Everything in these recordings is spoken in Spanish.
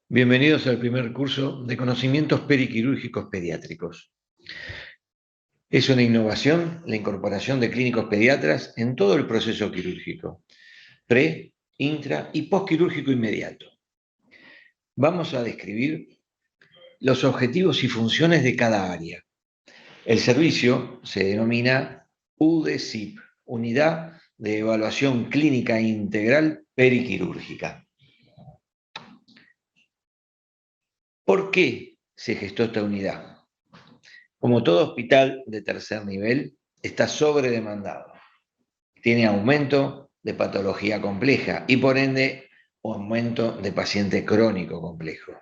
Bienvenidos al primer curso de conocimientos periquirúrgicos pediátricos. Es una innovación la incorporación de clínicos pediatras en todo el proceso quirúrgico, pre, intra y postquirúrgico inmediato. Vamos a describir los objetivos y funciones de cada área. El servicio se denomina UDESIP, Unidad de Evaluación Clínica Integral Periquirúrgica. ¿Por qué se gestó esta unidad? Como todo hospital de tercer nivel, está sobredemandado. Tiene aumento de patología compleja y por ende aumento de paciente crónico complejo.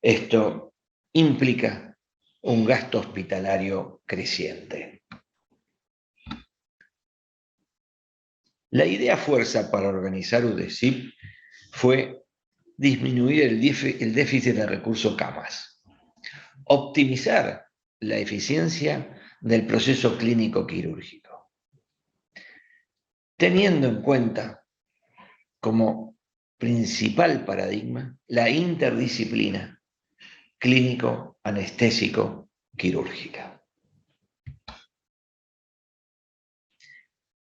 Esto implica un gasto hospitalario creciente. La idea fuerza para organizar UDESIP fue disminuir el déficit de recursos camas, optimizar la eficiencia del proceso clínico quirúrgico, teniendo en cuenta como principal paradigma la interdisciplina clínico-anestésico-quirúrgica.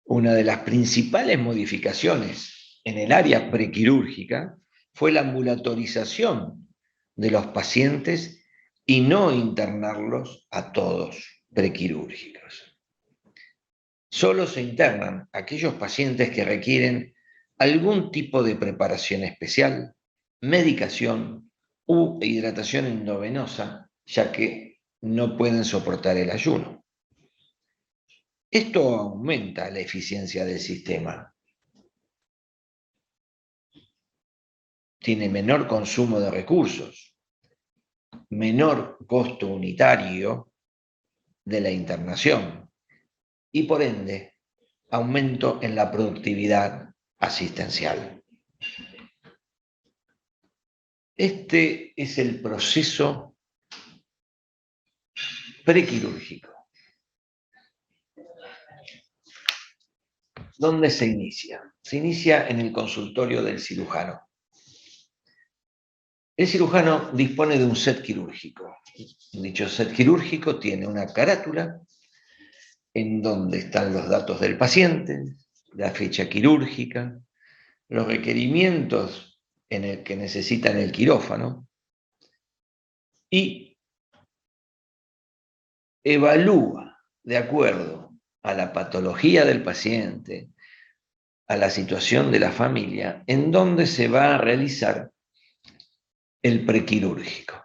Una de las principales modificaciones en el área prequirúrgica fue la ambulatorización de los pacientes y no internarlos a todos prequirúrgicos. Solo se internan aquellos pacientes que requieren algún tipo de preparación especial, medicación u hidratación endovenosa, ya que no pueden soportar el ayuno. Esto aumenta la eficiencia del sistema. Tiene menor consumo de recursos, menor costo unitario de la internación y por ende aumento en la productividad asistencial. Este es el proceso prequirúrgico. ¿Dónde se inicia? Se inicia en el consultorio del cirujano. El cirujano dispone de un set quirúrgico. Dicho set quirúrgico tiene una carátula en donde están los datos del paciente, la fecha quirúrgica, los requerimientos en el que necesitan el quirófano y evalúa de acuerdo a la patología del paciente, a la situación de la familia, en dónde se va a realizar el prequirúrgico.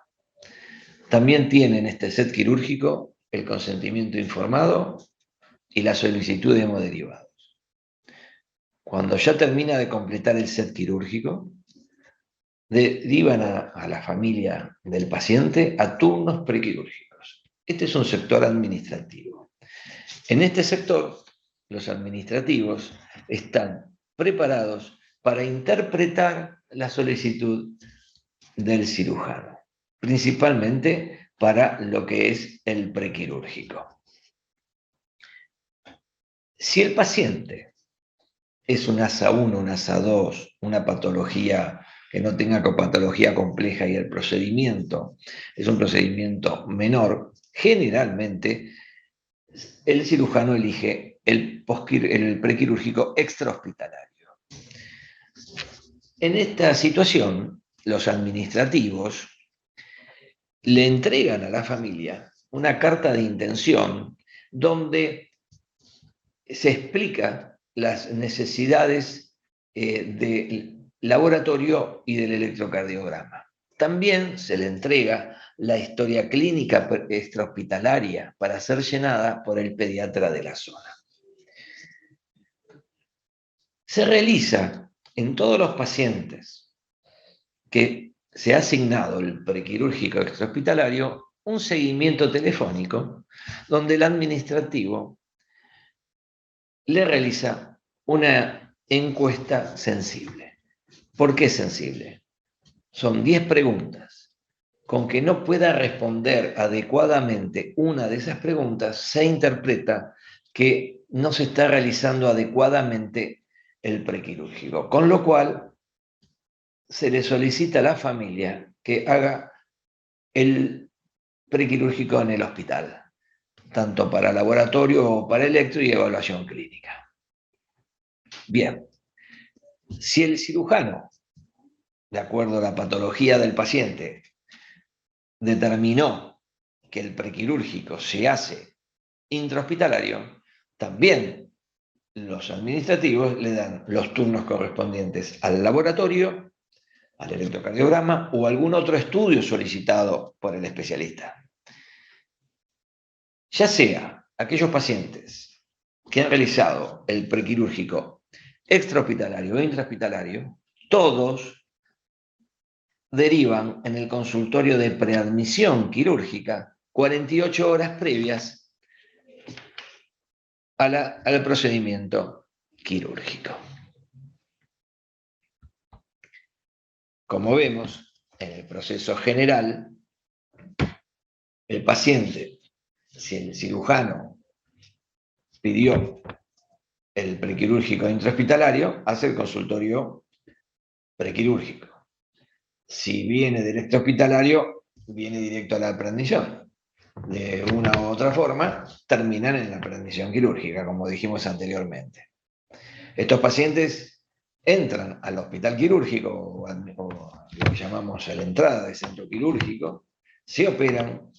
También tiene en este set quirúrgico el consentimiento informado y la solicitud de hemoderivados. Cuando ya termina de completar el set quirúrgico, derivan a la familia del paciente a turnos prequirúrgicos. Este es un sector administrativo. En este sector, los administrativos están preparados para interpretar la solicitud del cirujano, principalmente para lo que es el prequirúrgico. Si el paciente es un ASA 1, un ASA 2, una patología que no tenga patología compleja y el procedimiento es un procedimiento menor, generalmente el cirujano elige el prequirúrgico extrahospitalario. En esta situación, los administrativos le entregan a la familia una carta de intención donde se explica las necesidades del laboratorio y del electrocardiograma. También se le entrega la historia clínica extrahospitalaria para ser llenada por el pediatra de la zona. Se realiza en todos los pacientes que se ha asignado el prequirúrgico extrahospitalario un seguimiento telefónico donde el administrativo le realiza una encuesta sensible. ¿Por qué sensible? Son 10 preguntas. Con que no pueda responder adecuadamente una de esas preguntas, se interpreta que no se está realizando adecuadamente el prequirúrgico, con lo cual se le solicita a la familia que haga el prequirúrgico en el hospital, tanto para laboratorio o para electro y evaluación clínica. Bien, si el cirujano, de acuerdo a la patología del paciente, determinó que el prequirúrgico se hace intrahospitalario, también los administrativos le dan los turnos correspondientes al laboratorio, al electrocardiograma o algún otro estudio solicitado por el especialista. Ya sea aquellos pacientes que han realizado el prequirúrgico extrahospitalario o intrahospitalario, todos derivan en el consultorio de preadmisión quirúrgica 48 horas previas al procedimiento quirúrgico. Como vemos, en el proceso general, el paciente, si el cirujano pidió el prequirúrgico intrahospitalario, hace el consultorio prequirúrgico. Si viene del extrahospitalario, viene directo a la preadmisión. De una u otra forma, terminan en la preadmisión quirúrgica, como dijimos anteriormente. Estos pacientes entran al hospital quirúrgico, o lo que llamamos a la entrada del centro quirúrgico, se operan,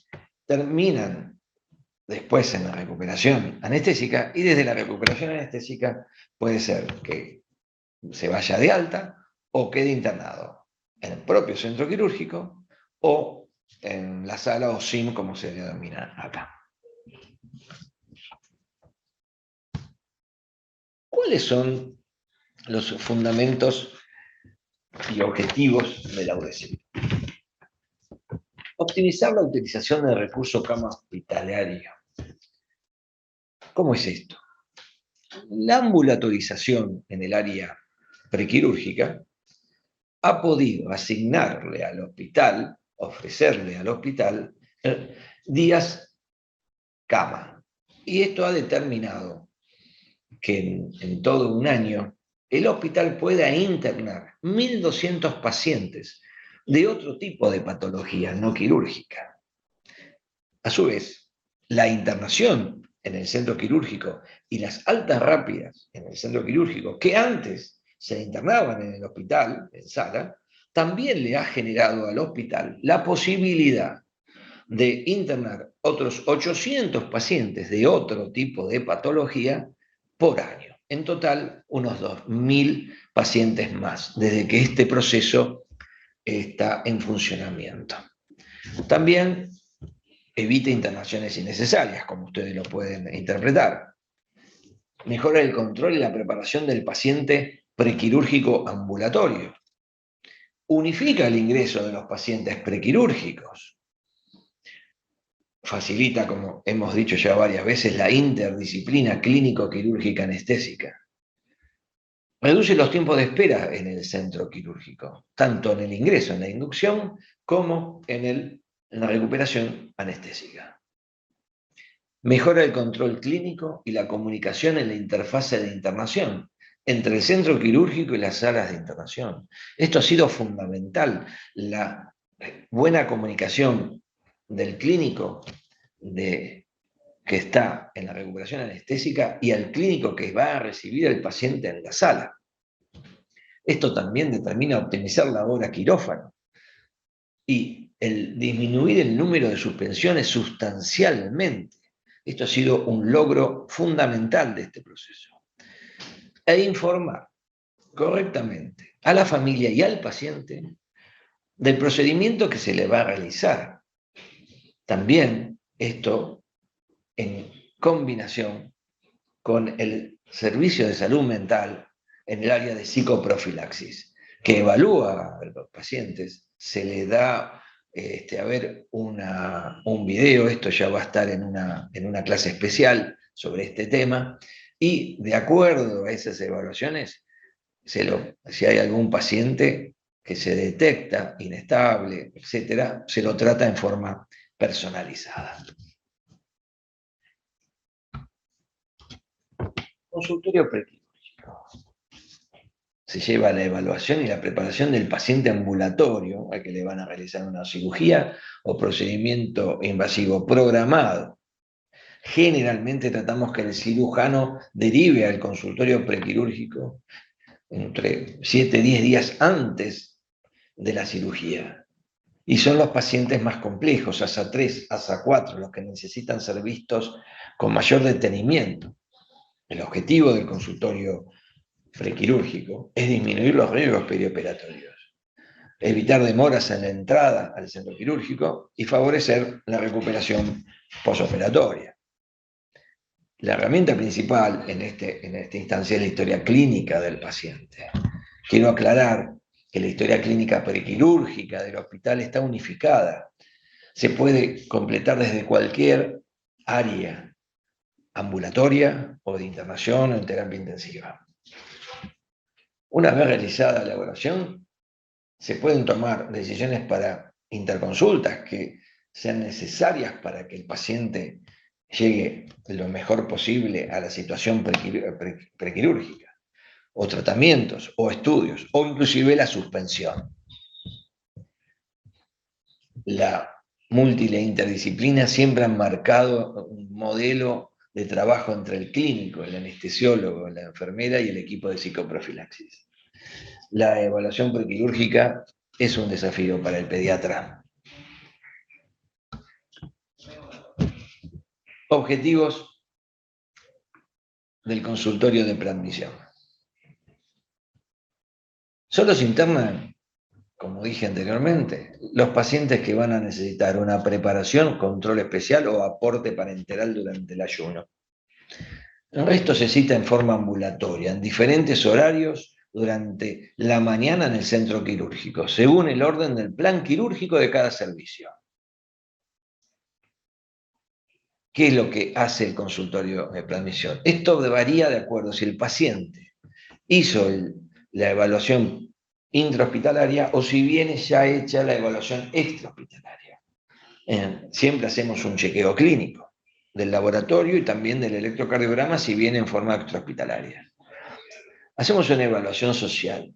terminan después en la recuperación anestésica, y desde la recuperación anestésica puede ser que se vaya de alta o quede internado en el propio centro quirúrgico o en la sala o SIM, como se denomina acá. ¿Cuáles son los fundamentos y objetivos de la UDESIP? Optimizar la utilización del recurso cama hospitalario. ¿Cómo es esto? La ambulatorización en el área prequirúrgica ha podido asignarle al hospital, ofrecerle al hospital días cama. Y esto ha determinado que en todo un año el hospital pueda internar 1.200 pacientes de otro tipo de patología no quirúrgica. A su vez, la internación en el centro quirúrgico y las altas rápidas en el centro quirúrgico, que antes se internaban en el hospital, en sala, también le ha generado al hospital la posibilidad de internar otros 800 pacientes de otro tipo de patología por año. En total, unos 2.000 pacientes más, desde que este proceso está en funcionamiento. También evita internaciones innecesarias, como ustedes lo pueden interpretar. Mejora el control y la preparación del paciente prequirúrgico ambulatorio. Unifica el ingreso de los pacientes prequirúrgicos. Facilita, como hemos dicho ya varias veces, la interdisciplina clínico-quirúrgica anestésica. Reduce los tiempos de espera en el centro quirúrgico, tanto en el ingreso, en la inducción, como en la recuperación anestésica. Mejora el control clínico y la comunicación en la interfase de internación entre el centro quirúrgico y las salas de internación. Esto ha sido fundamental, la buena comunicación del clínico que está en la recuperación anestésica y al clínico que va a recibir al paciente en la sala. Esto también determina optimizar la hora quirófano y el disminuir el número de suspensiones sustancialmente. Esto ha sido un logro fundamental de este proceso. E informar correctamente a la familia y al paciente del procedimiento que se le va a realizar. También esto en combinación con el servicio de salud mental en el área de psicoprofilaxis, que evalúa a los pacientes, se le da a ver un video, esto ya va a estar en una clase especial sobre este tema, y de acuerdo a esas evaluaciones, si hay algún paciente que se detecta inestable, etc., se lo trata en forma personalizada. Consultorio prequirúrgico. se lleva la evaluación y la preparación del paciente ambulatorio, al que le van a realizar una cirugía o procedimiento invasivo programado. Generalmente tratamos que el cirujano derive al consultorio prequirúrgico entre 7 y 10 días antes de la cirugía. Y son los pacientes más complejos, ASA 3, ASA 4, los que necesitan ser vistos con mayor detenimiento. El objetivo del consultorio prequirúrgico es disminuir los riesgos perioperatorios, evitar demoras en la entrada al centro quirúrgico y favorecer la recuperación posoperatoria. La herramienta principal en esta instancia es la historia clínica del paciente. Quiero aclarar que la historia clínica prequirúrgica del hospital está unificada. Se puede completar desde cualquier área ambulatoria o de internación o en terapia intensiva. Una vez realizada la evaluación, se pueden tomar decisiones para interconsultas que sean necesarias para que el paciente llegue lo mejor posible a la situación prequirúrgica, o tratamientos, o estudios, o inclusive la suspensión. La multi y la interdisciplina siempre han marcado un modelo de trabajo entre el clínico, el anestesiólogo, la enfermera y el equipo de psicoprofilaxis. La evaluación prequirúrgica es un desafío para el pediatra. Objetivos del consultorio de preadmisión. Solo se internan, como dije anteriormente, los pacientes que van a necesitar una preparación, control especial o aporte parenteral durante el ayuno. El resto se cita en forma ambulatoria, en diferentes horarios durante la mañana en el centro quirúrgico, según el orden del plan quirúrgico de cada servicio. ¿Qué es lo que hace el consultorio de preadmisión? Esto varía de acuerdo si el paciente hizo la evaluación intrahospitalaria o si viene ya hecha la evaluación extrahospitalaria. Siempre hacemos un chequeo clínico del laboratorio y también del electrocardiograma si viene en forma extrahospitalaria. Hacemos una evaluación social.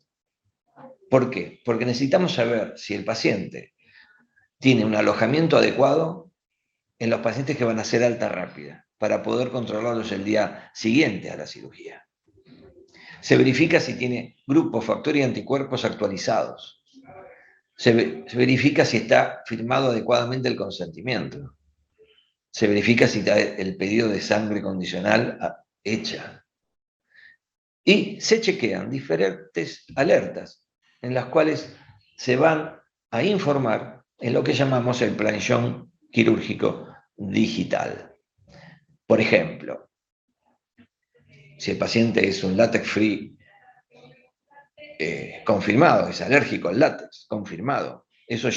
¿Por qué? Porque necesitamos saber si el paciente tiene un alojamiento adecuado en los pacientes que van a hacer alta rápida, para poder controlarlos el día siguiente a la cirugía. Se verifica si tiene grupo, factor y anticuerpos actualizados. Se verifica si está firmado adecuadamente el consentimiento. Se verifica si está el pedido de sangre condicional hecha. Y se chequean diferentes alertas en las cuales se van a informar en lo que llamamos el planillón quirúrgico digital. Por ejemplo, si el paciente es un látex free confirmado, es alérgico al látex, confirmado, eso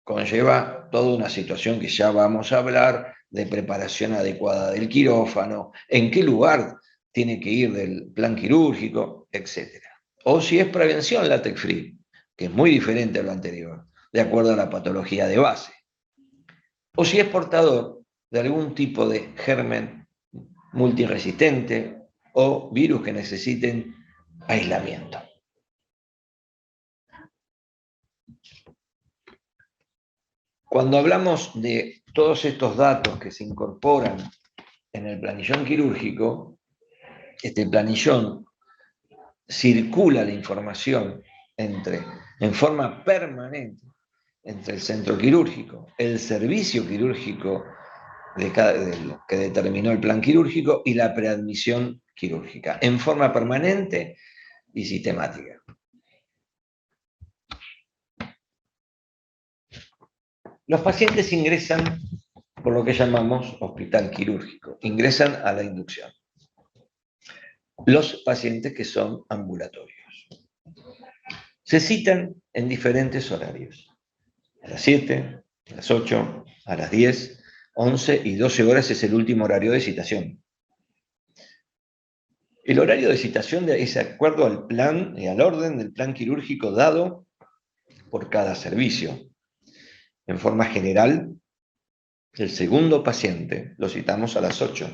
conlleva toda una situación que ya vamos a hablar de preparación adecuada del quirófano, en qué lugar tiene que ir del plan quirúrgico, etc. O si es prevención látex free, que es muy diferente a lo anterior, de acuerdo a la patología de base. O si es portador de algún tipo de germen multiresistente o virus que necesiten aislamiento. Cuando hablamos de todos estos datos que se incorporan en el planillón quirúrgico, este planillón circula la información en forma permanente entre el centro quirúrgico, el servicio quirúrgico que determinó el plan quirúrgico y la preadmisión quirúrgica, en forma permanente y sistemática. Los pacientes ingresan por lo que llamamos hospital quirúrgico, ingresan a la inducción. Los pacientes que son ambulatorios se citan en diferentes horarios. A las 7, a las 8, a las 10, 11 y 12 horas es el último horario de citación. El horario de citación es de acuerdo al plan y al orden del plan quirúrgico dado por cada servicio. En forma general, el segundo paciente lo citamos a las 8,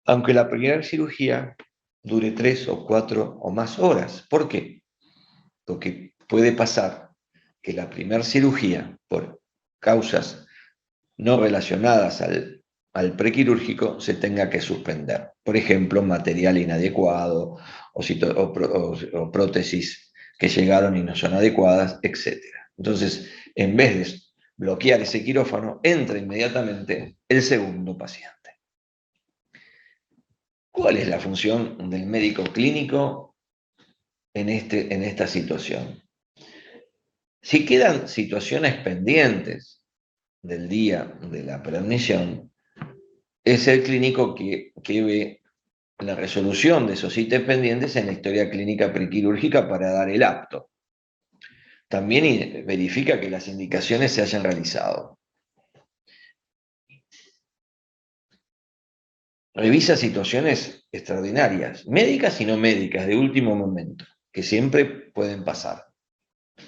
aunque la primera cirugía dure 3 o 4 o más horas. ¿Por qué? Porque puede pasar que la primera cirugía, por causas no relacionadas al prequirúrgico, se tenga que suspender. Por ejemplo, material inadecuado o prótesis que llegaron y no son adecuadas, etc. Entonces, en vez de bloquear ese quirófano, entra inmediatamente el segundo paciente. ¿Cuál es la función del médico clínico en esta situación? Si quedan situaciones pendientes del día de la preadmisión, es el clínico que ve la resolución de esos ítems pendientes en la historia clínica prequirúrgica para dar el apto. También verifica que las indicaciones se hayan realizado. Revisa situaciones extraordinarias, médicas y no médicas, de último momento, que siempre pueden pasar.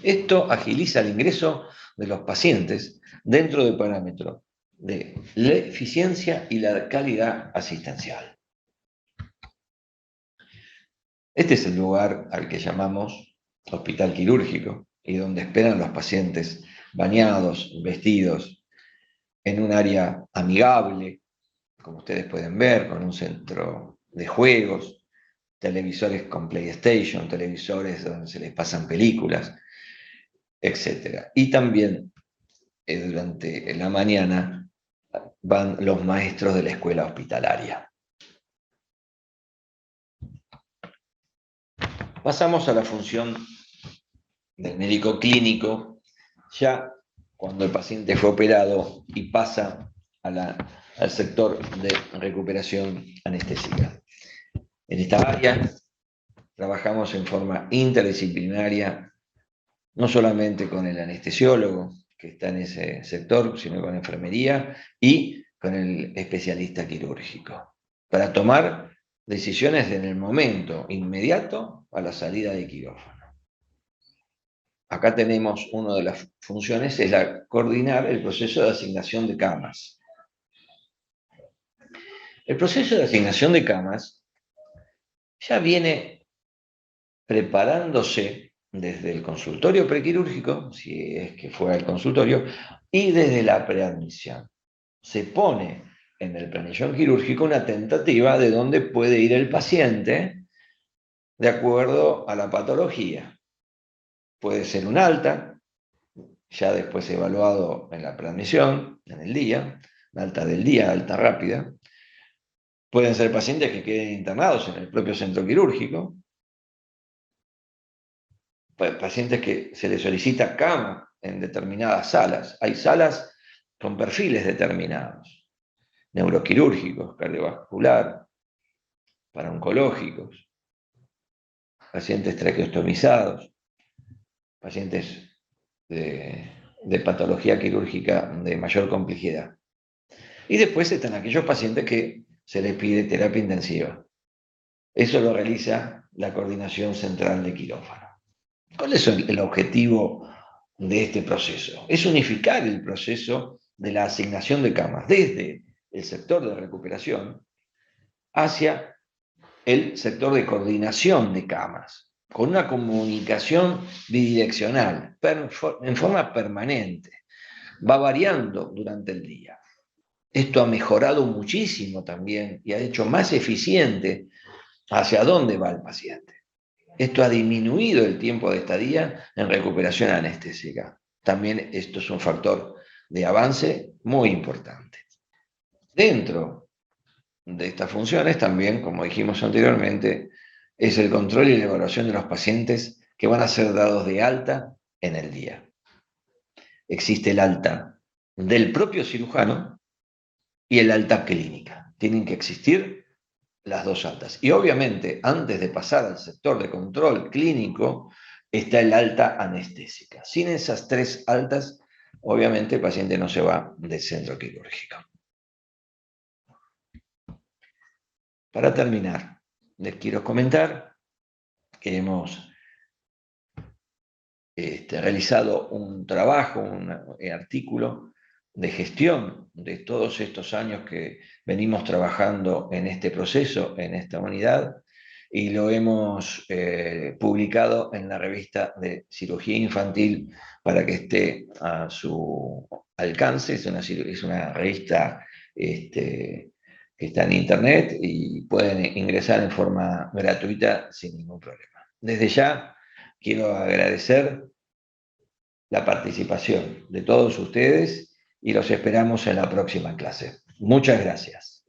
Esto agiliza el ingreso de los pacientes dentro del parámetro de la eficiencia y la calidad asistencial. Este es el lugar al que llamamos hospital quirúrgico y donde esperan los pacientes bañados, vestidos, en un área amigable, como ustedes pueden ver, con un centro de juegos, televisores con PlayStation, televisores donde se les pasan películas, etc. Y también durante la mañana van los maestros de la escuela hospitalaria. Pasamos a la función del médico clínico, ya cuando el paciente fue operado y pasa al sector de recuperación anestésica. En esta área trabajamos en forma interdisciplinaria, no solamente con el anestesiólogo que está en ese sector, sino con enfermería y con el especialista quirúrgico, para tomar decisiones en el momento inmediato a la salida de quirófano. Acá tenemos una de las funciones, es coordinar el proceso de asignación de camas. El proceso de asignación de camas ya viene preparándose desde el consultorio prequirúrgico, si es que fue al consultorio, y desde la preadmisión. Se pone en el planillón quirúrgico una tentativa de dónde puede ir el paciente de acuerdo a la patología. Puede ser un alta, ya después evaluado en la preadmisión, en el día, alta del día, alta rápida. Pueden ser pacientes que queden internados en el propio centro quirúrgico, pacientes que se les solicita cama en determinadas salas. Hay salas con perfiles determinados, neuroquirúrgicos, cardiovascular, para oncológicos, pacientes traqueostomizados, pacientes de patología quirúrgica de mayor complejidad. Y después están aquellos pacientes que se les pide terapia intensiva. Eso lo realiza la Coordinación Central de Quirófano. ¿Cuál es el objetivo de este proceso? Es unificar el proceso de la asignación de camas desde el sector de recuperación hacia el sector de coordinación de camas, con una comunicación bidireccional, en forma permanente. Va variando durante el día. Esto ha mejorado muchísimo también y ha hecho más eficiente hacia dónde va el paciente. Esto ha disminuido el tiempo de estadía en recuperación anestésica. También esto es un factor de avance muy importante. Dentro de estas funciones también, como dijimos anteriormente, es el control y la evaluación de los pacientes que van a ser dados de alta en el día. Existe el alta del propio cirujano y el alta clínica. Tienen que existir las dos altas. Y obviamente, antes de pasar al sector de control clínico, está el alta anestésica. Sin esas tres altas, obviamente el paciente no se va del centro quirúrgico. Para terminar, les quiero comentar que hemos realizado un trabajo, un artículo de gestión de todos estos años que venimos trabajando en este proceso, en esta unidad, y lo hemos publicado en la revista de cirugía infantil para que esté a su alcance. Es una revista que está en internet y pueden ingresar en forma gratuita sin ningún problema. Desde ya quiero agradecer la participación de todos ustedes y los esperamos en la próxima clase. Muchas gracias.